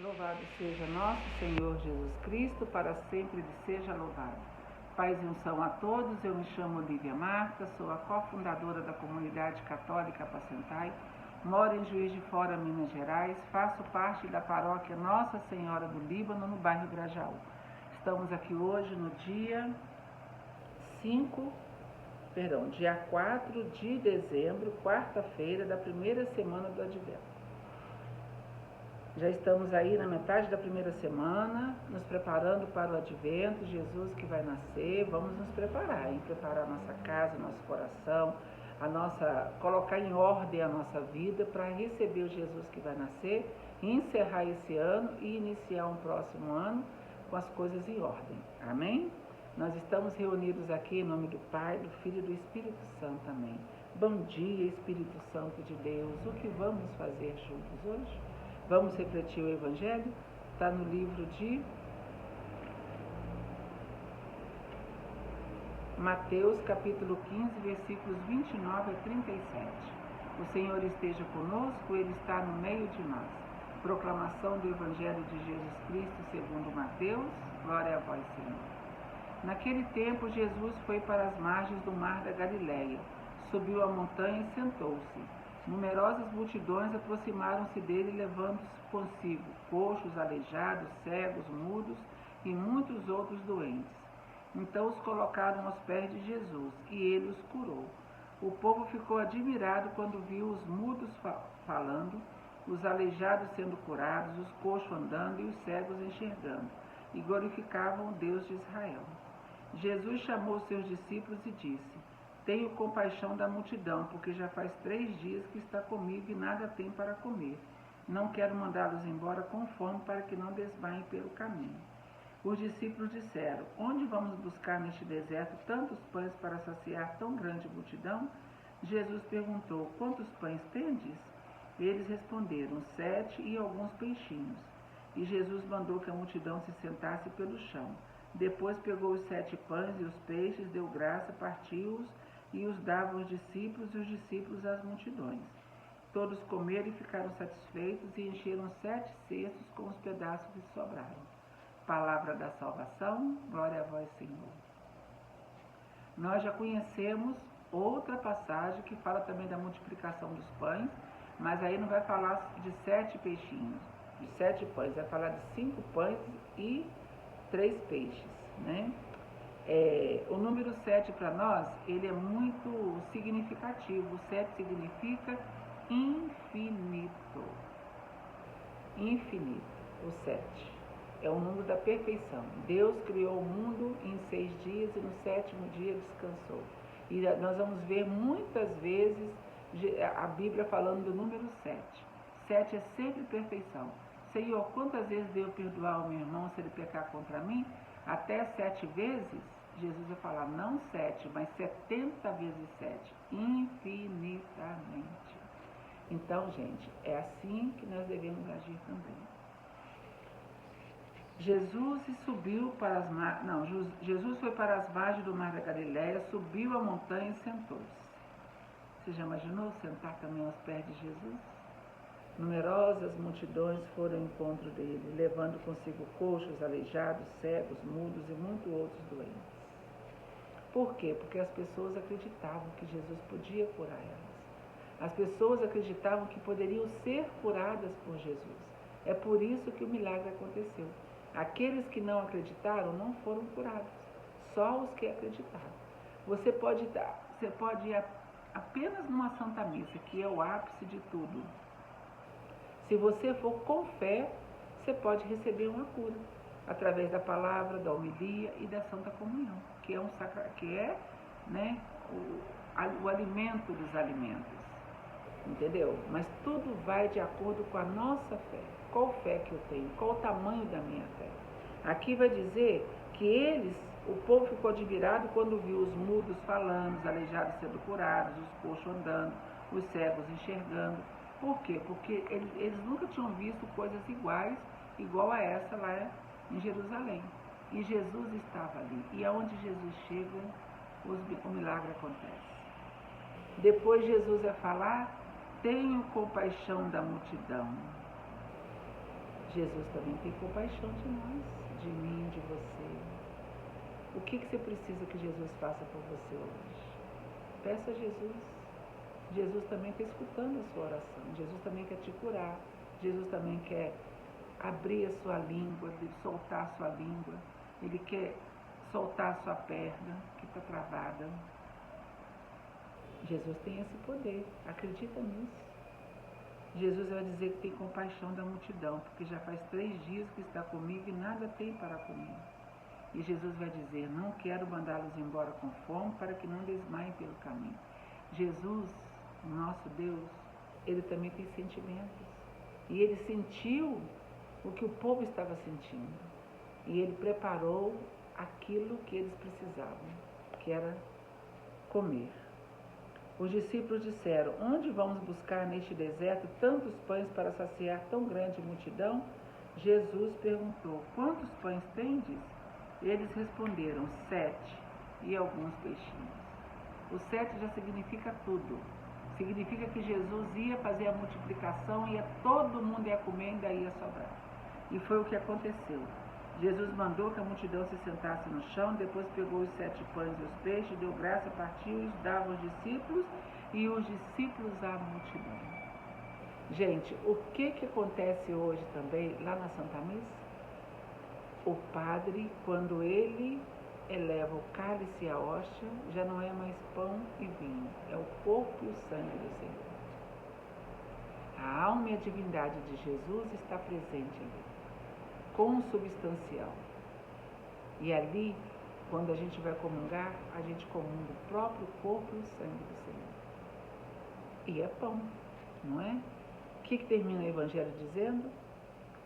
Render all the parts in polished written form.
Louvado seja nosso Senhor Jesus Cristo, para sempre Ele seja louvado. Paz e unção a todos, eu me chamo Lívia Marta, sou a cofundadora da Comunidade Católica Apacentai, moro em Juiz de Fora, Minas Gerais, faço parte da paróquia Nossa Senhora do Líbano, no bairro Grajaú. Estamos aqui hoje no dia 4 de dezembro, quarta-feira da primeira semana do Advento. Já estamos aí na metade da primeira semana, nos preparando para o Advento, Jesus que vai nascer. Vamos nos preparar, preparar a nossa casa, nosso coração, colocar em ordem a nossa vida para receber o Jesus que vai nascer, encerrar esse ano e iniciar um próximo ano com as coisas em ordem. Amém? Nós estamos reunidos aqui em nome do Pai, do Filho e do Espírito Santo. Amém. Bom dia, Espírito Santo de Deus. O que vamos fazer juntos hoje? Vamos refletir o Evangelho? Está no livro de Mateus, capítulo 15, versículos 29 a 37. O Senhor esteja conosco, Ele está no meio de nós. Proclamação do Evangelho de Jesus Cristo segundo Mateus. Glória a vós, Senhor. Naquele tempo, Jesus foi para as margens do mar da Galileia, subiu a montanha e sentou-se. Numerosas multidões aproximaram-se dele, levando consigo coxos, aleijados, cegos, mudos e muitos outros doentes. Então os colocaram aos pés de Jesus e ele os curou. O povo ficou admirado quando viu os mudos falando, os aleijados sendo curados, os coxos andando e os cegos enxergando, e glorificavam o Deus de Israel. Jesus chamou seus discípulos e disse: Tenho compaixão da multidão, porque já faz 3 dias que está comigo e nada tem para comer. Não quero mandá-los embora com fome, para que não desmaiem pelo caminho. Os discípulos disseram: Onde vamos buscar neste deserto tantos pães para saciar tão grande multidão? Jesus perguntou: Quantos pães tendes? Eles responderam: 7 e alguns peixinhos. E Jesus mandou que a multidão se sentasse pelo chão. Depois pegou os 7 pães e os peixes, deu graça, partiu-os e os dava aos discípulos, e os discípulos às multidões. Todos comeram e ficaram satisfeitos, e encheram 7 cestos com os pedaços que sobraram. Palavra da salvação, glória a vós, Senhor. Nós já conhecemos outra passagem que fala também da multiplicação dos pães, mas aí não vai falar de 7 peixinhos, de 7 pães, vai falar de 5 pães e 3 peixes, né? O número 7 para nós, ele é muito significativo. O 7 significa infinito. Infinito, o 7. É o número da perfeição. Deus criou o mundo em 6 dias e no 7º dia descansou. E nós vamos ver muitas vezes a Bíblia falando do número 7. 7 é sempre perfeição. Senhor, quantas vezes devo perdoar o meu irmão se ele pecar contra mim? Até 7 vezes? Jesus vai falar, não 7, mas 70 vezes 7, infinitamente. Então, gente, é assim que nós devemos agir também. Jesus foi para as margens do mar da Galileia, subiu a montanha e sentou-se. Você já imaginou sentar também aos pés de Jesus? Numerosas multidões foram ao encontro dele, levando consigo coxos, aleijados, cegos, mudos e muitos outros doentes. Por quê? Porque as pessoas acreditavam que Jesus podia curar elas. As pessoas acreditavam que poderiam ser curadas por Jesus. É por isso que o milagre aconteceu. Aqueles que não acreditaram não foram curados, só os que acreditaram. Você pode ir apenas numa Santa Missa, que é o ápice de tudo. Se você for com fé, você pode receber uma cura, através da palavra, da homilia e da Santa Comunhão, que é o alimento dos alimentos, entendeu? Mas tudo vai de acordo com a nossa fé. Qual fé que eu tenho? Qual o tamanho da minha fé? Aqui vai dizer que o povo ficou admirado quando viu os mudos falando, os aleijados sendo curados, os coxos andando, os cegos enxergando. Por quê? Porque eles nunca tinham visto coisas igual a essa lá em Jerusalém. E Jesus estava ali. E aonde Jesus chega, o milagre acontece. Depois Jesus vai falar: tenho compaixão da multidão. Jesus também tem compaixão de nós, de mim, de você. O que você precisa que Jesus faça por você hoje? Peça a Jesus. Jesus também está escutando a sua oração. Jesus também quer te curar. Jesus também quer abrir a sua língua, soltar a sua língua. Ele quer soltar a sua perna que está travada. Jesus tem esse poder. Acredita nisso. Jesus vai dizer que tem compaixão da multidão, porque já faz 3 dias que está comigo e nada tem para comer. E Jesus vai dizer, não quero mandá-los embora com fome, para que não desmaiem pelo caminho. Jesus, nosso Deus, ele também tem sentimentos. E ele sentiu o que o povo estava sentindo. E ele preparou aquilo que eles precisavam, que era comer. Os discípulos disseram, onde vamos buscar neste deserto tantos pães para saciar tão grande multidão? Jesus perguntou, quantos pães tendes? Eles responderam, 7 e alguns peixinhos. O 7 já significa tudo. Significa que Jesus ia fazer a multiplicação, todo mundo ia comer e ainda ia sobrar. E foi o que aconteceu. Jesus mandou que a multidão se sentasse no chão, depois pegou os 7 pães e os peixes, deu graça, partiu e dava aos discípulos, e os discípulos à multidão. Gente, o que acontece hoje também, lá na Santa Missa? O padre, quando ele eleva o cálice e a hóstia, já não é mais pão e vinho, é o corpo e o sangue do Senhor. A alma e a divindade de Jesus está presente ali, consubstancial. E ali, quando a gente vai comungar, a gente comunga o próprio corpo e o sangue do Senhor. E é pão, não é? O que termina o Evangelho dizendo?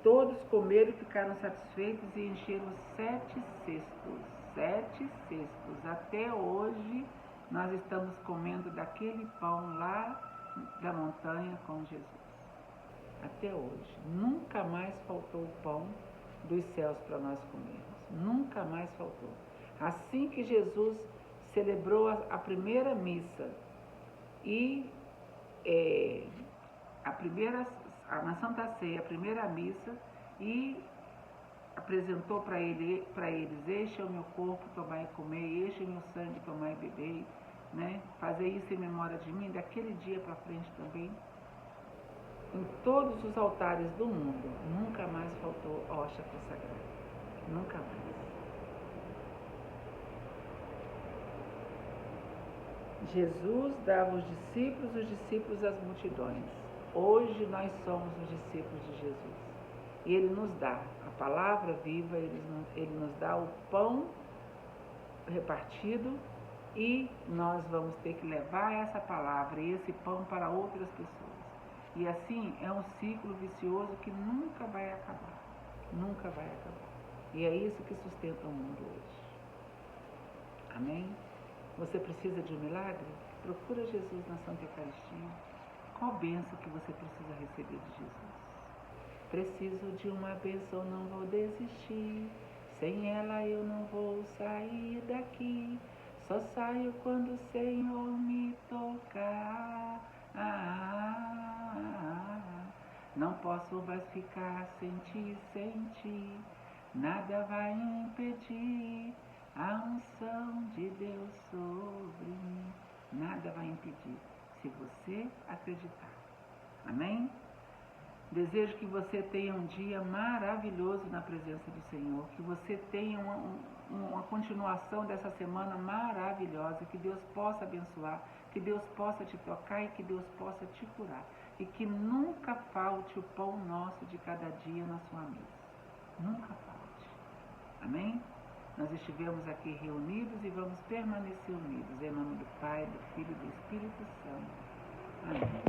Todos comeram e ficaram satisfeitos e encheram 7 cestos. 7 cestos. Até hoje nós estamos comendo daquele pão lá da montanha com Jesus. Até hoje. Nunca mais faltou o pão dos céus para nós comermos. Nunca mais faltou. Assim que Jesus celebrou a primeira missa e na Santa Ceia, a primeira missa, e apresentou para eles, este é o meu corpo, tomai e comer, este é o meu sangue, tomai e beber, né? Fazer isso em memória de mim, daquele dia para frente também. Em todos os altares do mundo, nunca mais faltou hóstia consagrada. Nunca mais. Jesus dava os discípulos às multidões. Hoje nós somos os discípulos de Jesus. E Ele nos dá a palavra viva, Ele nos dá o pão repartido e nós vamos ter que levar essa palavra e esse pão para outras pessoas. E assim é um ciclo vicioso que nunca vai acabar. Nunca vai acabar. E é isso que sustenta o mundo hoje. Amém? Você precisa de um milagre? Procura Jesus na Santa Eucaristia. Qual bênção que você precisa receber de Jesus? Preciso de uma bênção, não vou desistir. Sem ela eu não vou sair daqui. Só saio quando o Senhor me tocar. Não posso mais ficar sem ti. Nada vai impedir a unção de Deus sobre mim. Nada vai impedir, se você acreditar. Amém? Desejo que você tenha um dia maravilhoso na presença do Senhor, que você tenha uma continuação dessa semana maravilhosa, que Deus possa abençoar, que Deus possa te tocar e que Deus possa te curar. E que nunca falte o pão nosso de cada dia na sua mesa. Nunca falte. Amém? Nós estivemos aqui reunidos e vamos permanecer unidos. Em nome do Pai, do Filho e do Espírito Santo. Amém.